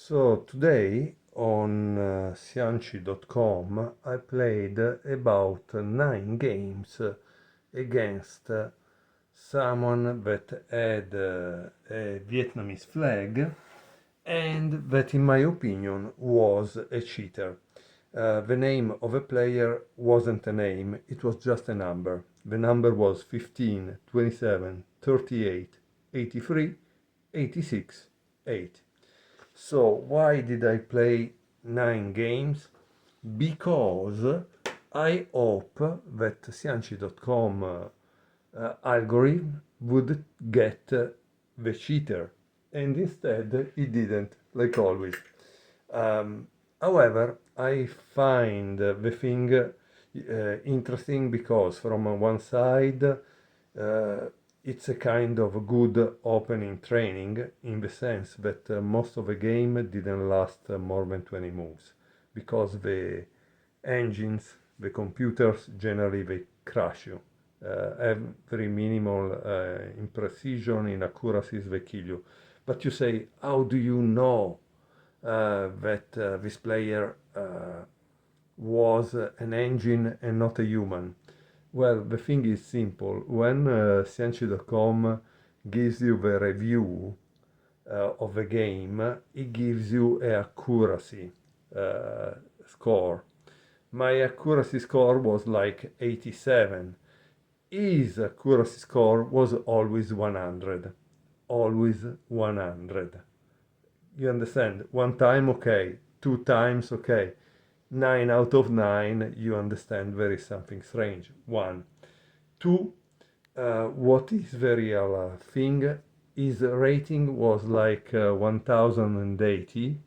So today on Cianci.com I played about 9 games against someone that had a Vietnamese flag and that in my opinion was a cheater. The name of a player wasn't a name, it was just a number. The number was 15, 27, 38, 83, 86, 8. So why did I play 9 games? Because I hope that Cianci.com algorithm would get the cheater, and instead it didn't, like always. However, I find the thing interesting because from one side it's a kind of good opening training in the sense that most of the game didn't last more than 20 moves because the engines, the computers generally they crush you. Have very minimal in precision, in accuracies they kill you. But you say, how do you know that this player was an engine and not a human? Well, the thing is simple. When Cianci.com gives you the review of the game, it gives you a accuracy score. My accuracy score was like 87. His accuracy score was always 100. Always 100. You understand? One time, okay. 2 times, okay. 9 out of 9, you understand there is something strange. One. Two, what is the real thing? His rating was like 1080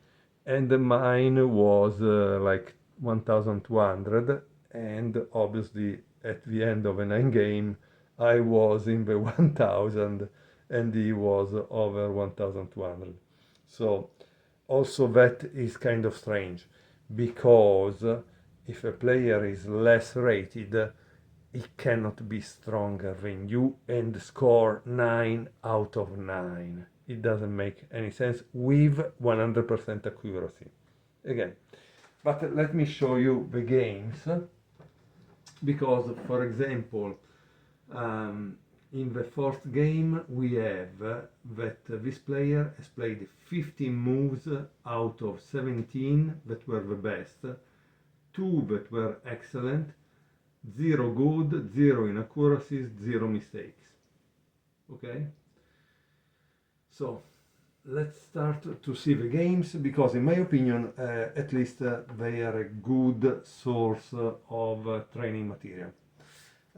and mine was like 1200, and obviously at the end of a 9 game I was in the 1000 and he was over 1200. So also that is kind of strange because if a player is less rated he cannot be stronger than you and score 9 out of 9. It doesn't make any sense with 100% accuracy. Again, but let me show you the games because, for example, in the first game we have that this player has played 15 moves out of 17 that were the best, 2 that were excellent, 0 good, 0 inaccuracies, 0 mistakes. Okay? So let's start to see the games because in my opinion at least they are a good source of training material.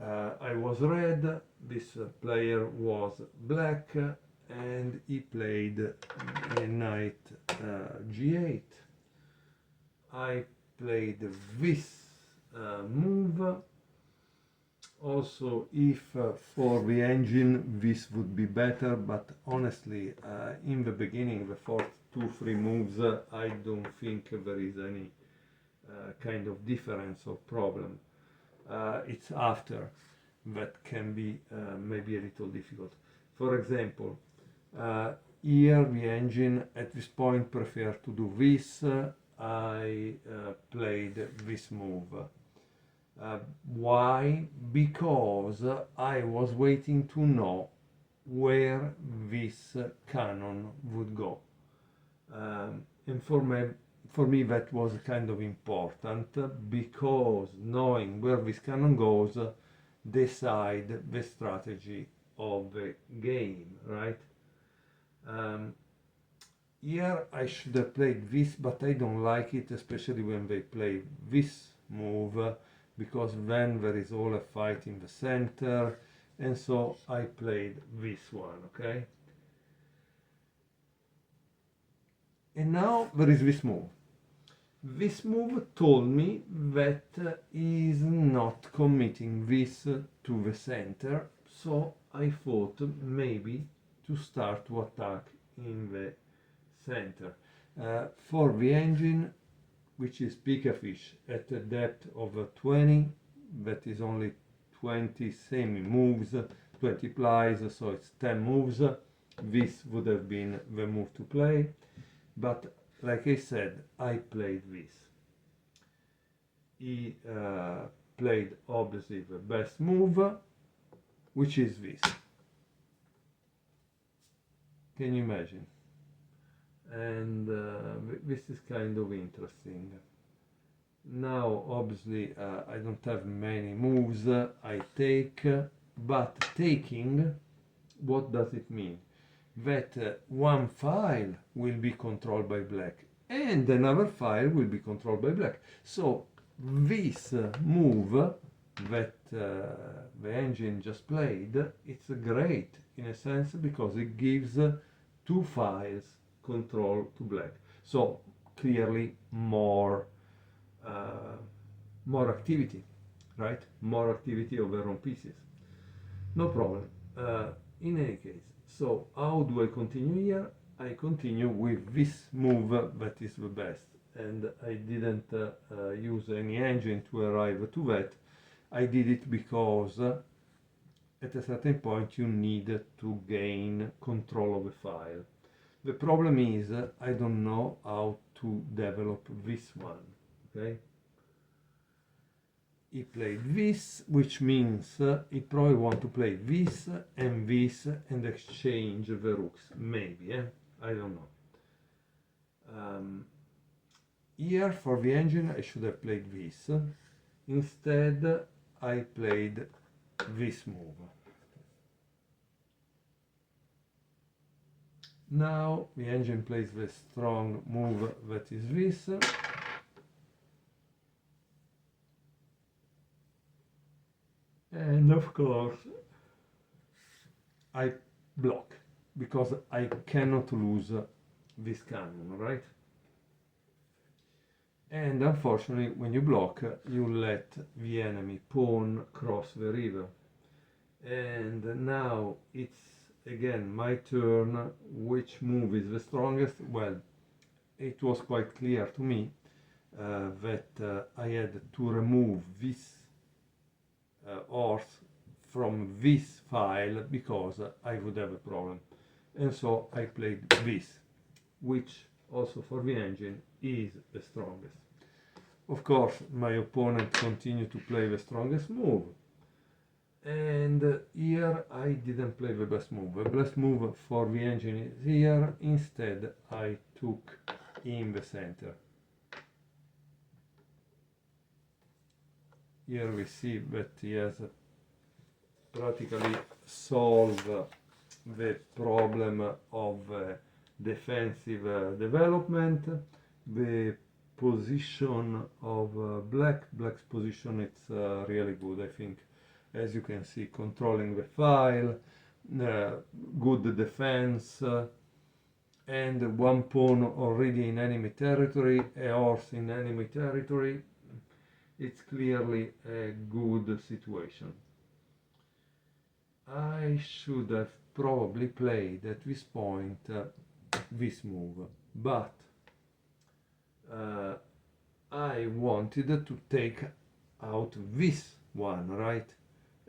I was red, this player was black, and he played a knight g8. I played this move. Also, if for the engine this would be better, but honestly in the beginning, the first 2-3 moves, I don't think there is any kind of difference or problem. It's after that can be maybe a little difficult. For example, here the engine at this point prefer to do this. I played this move. Why? Because I was waiting to know where this cannon would go. And for me that was kind of important because knowing where this cannon goes decide the strategy of the game, right? Here I should have played this, but I don't like it, especially when they play this move, because then there is all a fight in the center, and so I played this one, okay? And now there is this move. This move told me that he is not committing this to the center, so I thought maybe to start to attack in the center. For the engine, which is Pikafish at a depth of 20, that is only 20 semi moves, 20 plies, so it's 10 moves. This would have been the move to play, but like I said, I played this. He played obviously the best move, which is this. Can you imagine? And this is kind of interesting. Now, obviously, I don't have many moves I take, but taking, what does it mean? That one file will be controlled by black and another file will be controlled by black. So this move that the engine just played, it's great in a sense because it gives two files control to black. So clearly more activity, right? More activity over on pieces. No problem. In any case, so how do I continue here? I continue with this move that is the best, and I didn't use any engine to arrive to that. I did it because at a certain point you need to gain control of a file. The problem is I don't know how to develop this one, okay? He played this, which means he probably want to play this and exchange the rooks. Maybe, I don't know. Here for the engine I should have played this. Instead I played this move. Now the engine plays the strong move that is this. And of course I block because I cannot lose this cannon, right? And unfortunately when you block you let the enemy pawn cross the river. And now it's again my turn. Which move is the strongest? Well, it was quite clear to me that I had to remove this horse from this file because I would have a problem. And so I played this, which also for the engine is the strongest. Of course, my opponent continued to play the strongest move. And here I didn't play the best move. The best move for the engine is here. Instead, I took in the center. Here we see that he has practically solved the problem of defensive development. The position of black's position, it's really good, I think. As you can see, controlling the file, good defense, and one pawn already in enemy territory, a horse in enemy territory. It's clearly a good situation. I should have probably played at this point this move, but I wanted to take out this one, right?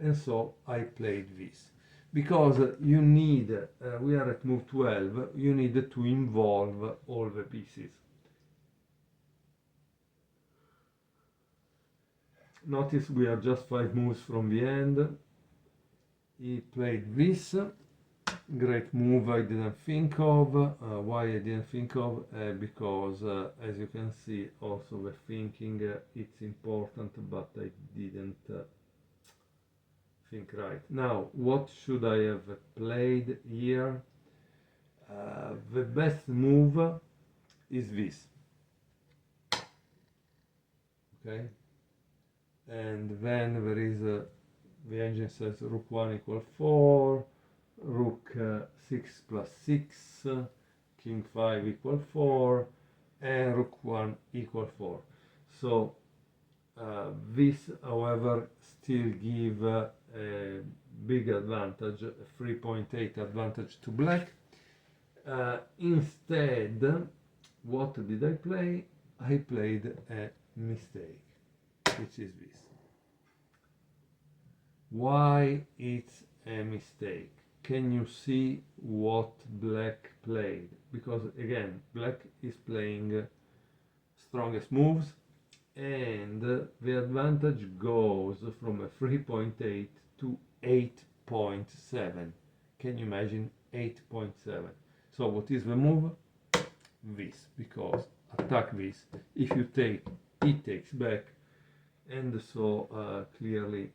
And so I played this. Because you need, we are at move 12, you need to involve all the pieces. Notice we are just 5 moves from the end. He played this. Great move I didn't think of. Why I didn't think of? Because as you can see, also the thinking, it's important, but I didn't think right. Now, what should I have played here? The best move is this. Okay? And then there is the engine says rook 1 equals 4, rook 6 plus 6, king 5 equals 4, and rook 1 equals 4. So this, however, still give a big advantage, a 3.8 advantage to black. Instead, what did I play? I played a mistake, which is this. Why it's a mistake? can you see what black played? Because again, black is playing strongest moves, and the advantage goes from a 3.8 to 8.7. Can you imagine 8.7? So what is the move? This, because attack this. If you take, it takes back, and so clearly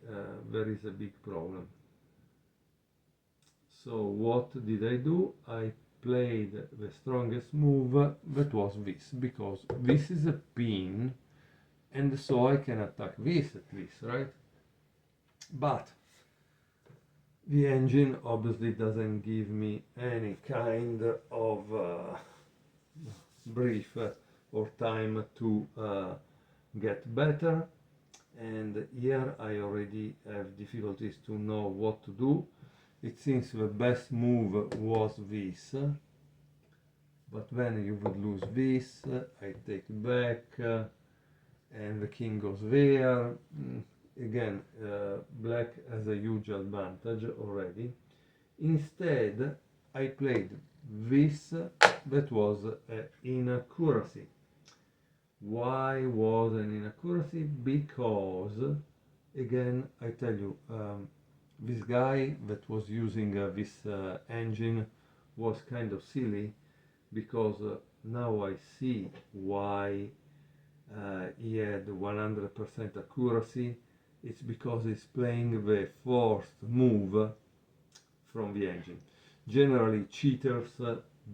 there is a big problem. So what did I do? I played the strongest move, that was this, because this is a pin, and so I can attack this at least, right? But the engine obviously doesn't give me any kind of brief or time to get better, and here I already have difficulties to know what to do. It seems the best move was this, but when you would lose this, I take back, and the king goes there. Again, black has a huge advantage already. Instead, I played this, that was an inaccuracy. Why was an inaccuracy? Because, again, I tell you, this guy that was using this engine was kind of silly, because now I see why he had 100% accuracy. It's because he's playing the forced move from the engine. Generally, cheaters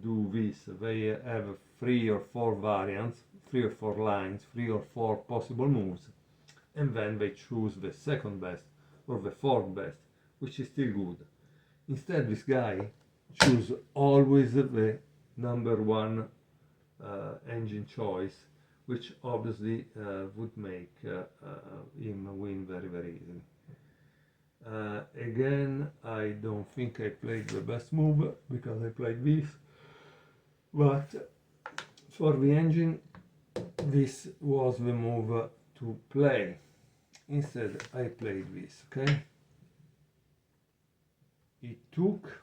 do this. They have 3 or 4 variants, 3 or 4 lines, 3 or 4 possible moves, and then they choose the second best or the fourth best, which is still good. Instead, this guy choose always the number 1 engine choice, which obviously would make him win very, very easily. Again, I don't think I played the best move, because I played this, but for the engine, this was the move to play. Instead, I played this, okay? It took,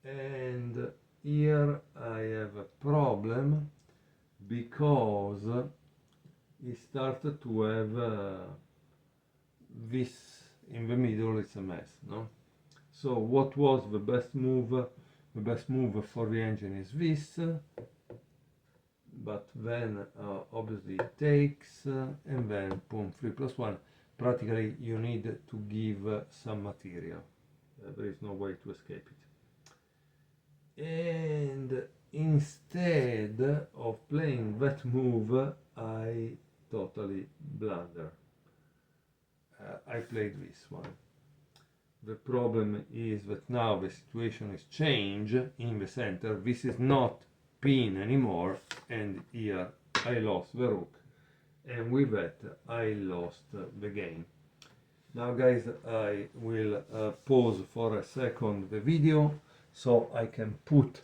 and here I have a problem, because it started to have this in the middle. It's a mess, no? So what was the best move? The best move for the engine is this, but then obviously it takes, and then boom, 3+1. Practically you need to give some material. There is no way to escape it. And instead of playing that move, I totally blunder. I played this one. The problem is that now the situation is changed in the center. This is not pin anymore, and here I lost the rook, and with that I lost the game. Now guys, I will pause for a second the video so I can put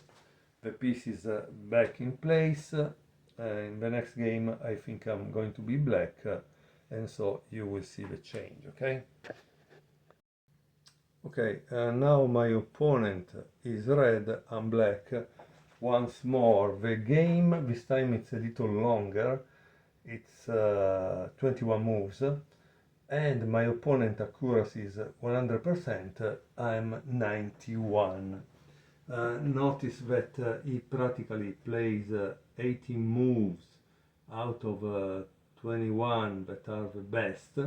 the pieces back in place. In the next game I think I'm going to be black, and so you will see the change, okay? Okay, now my opponent is red, I'm black. Once more the game, this time it's a little longer, it's 21 moves, and my opponent accuracy is 100%, I'm 91. Notice that he practically plays 18 moves out of 21 that are the best,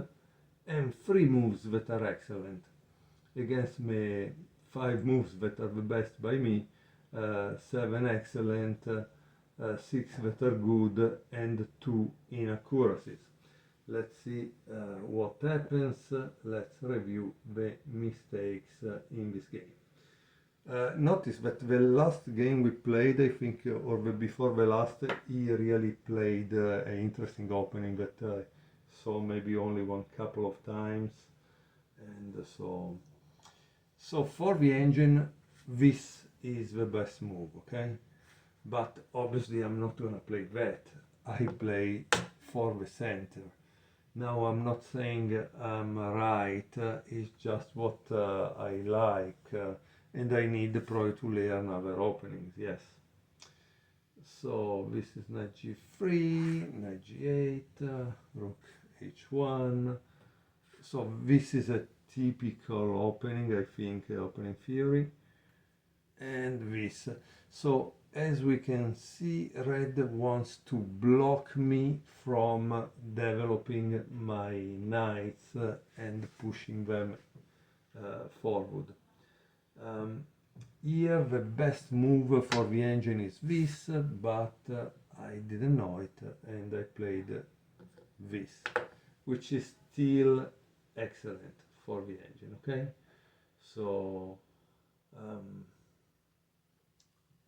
and 3 moves that are excellent. Against me, 5 moves that are the best by me, 7 excellent, 6 that are good, and 2 inaccuracies. Let's see what happens. Let's review the mistakes in this game. Notice that the last game we played, I think, or before the last, he really played an interesting opening that I saw maybe only one couple of times, and so for the engine, this is the best move, okay? But obviously I'm not gonna play that. I play for the center. Now I'm not saying I'm right, it's just what I like, and I need probably to learn other openings, yes. So this is knight g3, knight g8, rook h1. So this is a typical opening, I think, opening theory. And this. So as we can see, red wants to block me from developing my knights and pushing them forward. Here the best move for the engine is this, but I didn't know it and I played this, which is still excellent for the engine, okay? So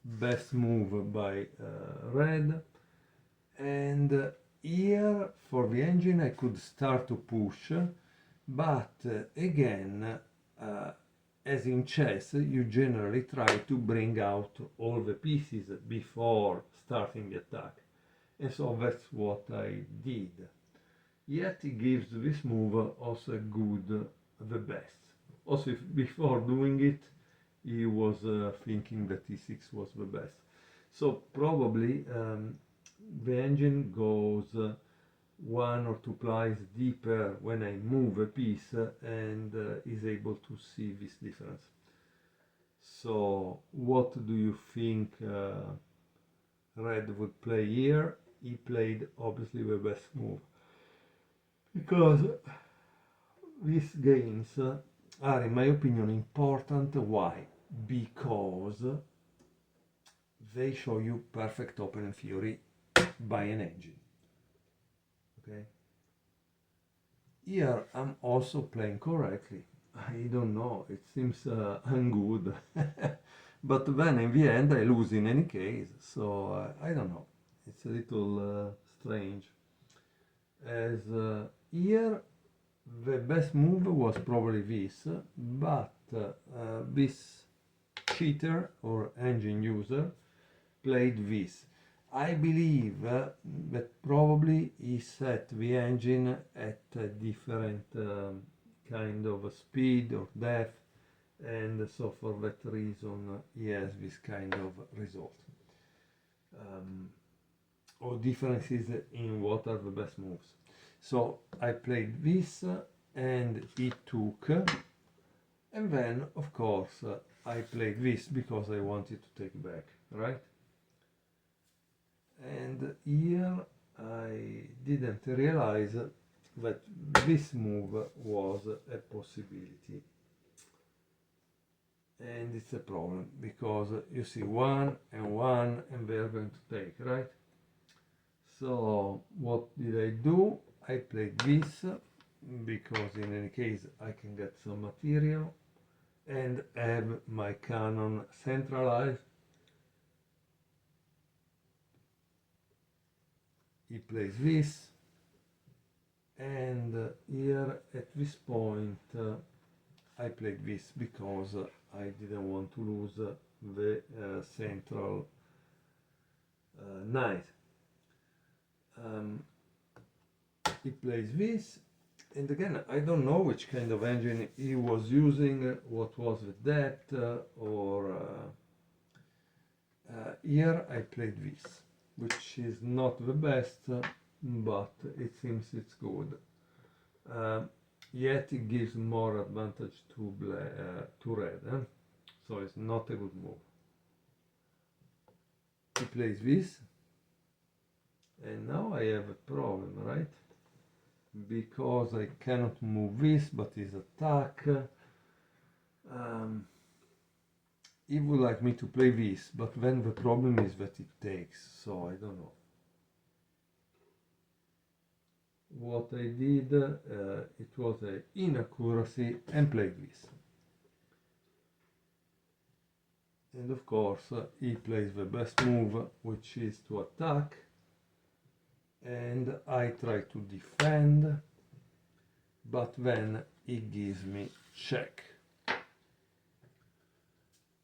best move by red, and here for the engine I could start to push, but again, as in chess, you generally try to bring out all the pieces before starting the attack, and so that's what I did. Yet it gives this move also a good, the best. Also, if before doing it, he was thinking that e6 was the best. So probably the engine goes one or two plies deeper when I move a piece and is able to see this difference. So what do you think red would play here? He played obviously the best move, because these games are, in my opinion, important. Why? Because they show you perfect opening theory by an engine. Okay. Here I'm also playing correctly. I don't know. It seems I'm good, but then in the end I lose in any case. So I don't know. It's a little strange. As here the best move was probably this, but this cheater or engine user played this. I believe that probably he set the engine at a different kind of speed or depth, and so for that reason he has this kind of result. Or differences in what are the best moves. So I played this and he took, and then of course I played this because I wanted to take back, right? And here I didn't realize that this move was a possibility, and it's a problem because you see one and they are going to take, right? So what did I do? I played this because in any case I can get some material and have my cannon centralized. He plays this, and here at this point I played this because I didn't want to lose the central knight. He plays this, and again I don't know which kind of engine he was using, what was the depth, or here I played this, which is not the best, but it seems it's good. Yet it gives more advantage to red, so it's not a good move. He plays this, and now I have a problem, right? Because I cannot move this, but his attack. He would like me to play this, but then the problem is that it takes, so I don't know. What I did, it was an inaccuracy and played this. And of course, he plays the best move, which is to attack, and I try to defend, but then he gives me check.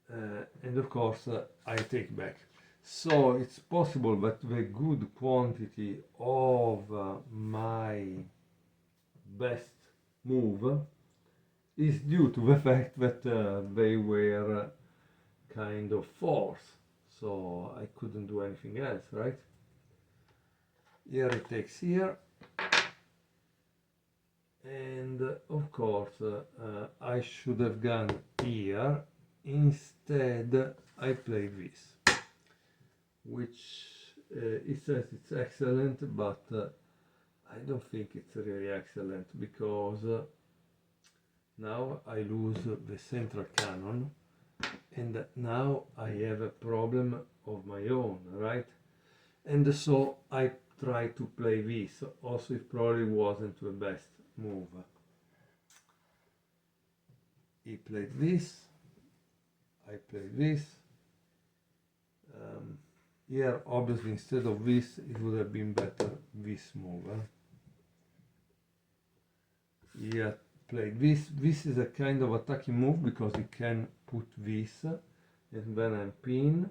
And of course I take back. So it's possible that the good quantity of my best move is due to the fact that they were kind of forced, so I couldn't do anything else, right? Here it takes here, and of course I should have gone here. Instead I played this, which it says it's excellent, but I don't think it's really excellent, because now I lose the central cannon, and now I have a problem of my own, right? And so I try to play this. Also, it probably wasn't the best move. He played this, I played this. Here, obviously, instead of this, it would have been better this move. Here, played this. This is a kind of attacking move because you can put this, and then I'm pinned.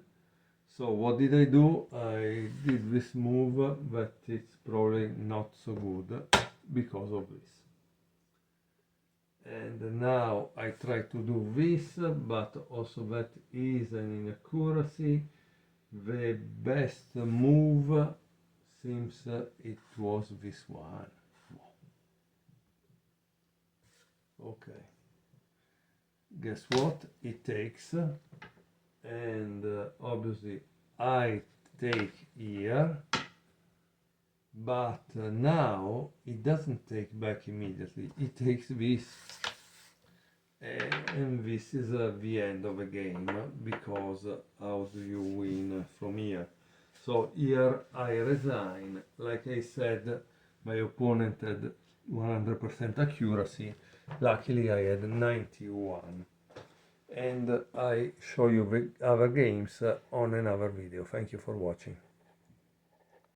So what did I do? I did this move, but it's probably not so good because of this. And now I try to do this, but also that is an inaccuracy. The best move seems it was this one. Okay. Guess what? It takes, and obviously I take here, but now it doesn't take back immediately. It takes this, and this is the end of the game, because how do you win from here? So here I resign. Like I said, my opponent had 100% accuracy. Luckily I had 91. And I show you the other games on another video. Thank you for watching.